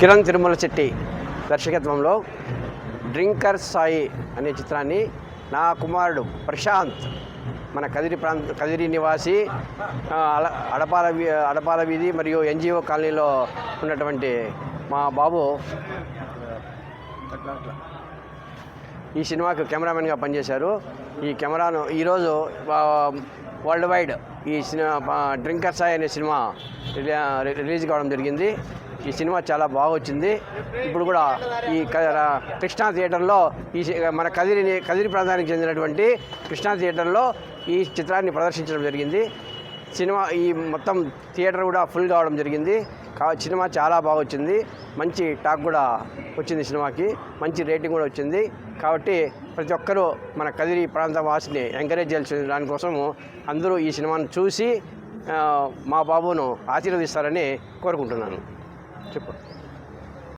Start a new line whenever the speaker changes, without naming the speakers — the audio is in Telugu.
కిరణ్ తిరుమల శెట్టి దర్శకత్వంలో డ్రింకర్ సాయి అనే చిత్రాన్ని నా కుమారుడు ప్రశాంత్ మన కదిరి నివాసి అడపాల వీధి మరియు ఎన్జిఓ కాలనీలో ఉన్నటువంటి మా బాబు ఈ సినిమాకు కెమెరామెన్గా పనిచేశారు. ఈ కెమెరాను ఈరోజు వరల్డ్ వైడ్ ఈ సినిమా డ్రింకర్ సాయి అనే సినిమా రిలీజ్ కావడం జరిగింది. ఈ సినిమా చాలా బాగా వచ్చింది. ఇప్పుడు కూడా ఈ కృష్ణా థియేటర్లో మన కదిరి ప్రాంతానికి చెందినటువంటి కృష్ణా థియేటర్లో ఈ చిత్రాన్ని ప్రదర్శించడం జరిగింది. సినిమా ఈ మొత్తం థియేటర్ కూడా ఫుల్ కావడం జరిగింది. సినిమా చాలా బాగా వచ్చింది. మంచి టాక్ కూడా వచ్చింది. సినిమాకి మంచి రేటింగ్ కూడా వచ్చింది. కాబట్టి ప్రతి ఒక్కరూ మన కదిరి ప్రాంత వాసిని ఎంకరేజ్ చేయాల్సిన దానికోసము అందరూ ఈ సినిమాను చూసి మా బాబును ఆశీర్వదిస్తారని కోరుకుంటున్నాను. చెప్పు.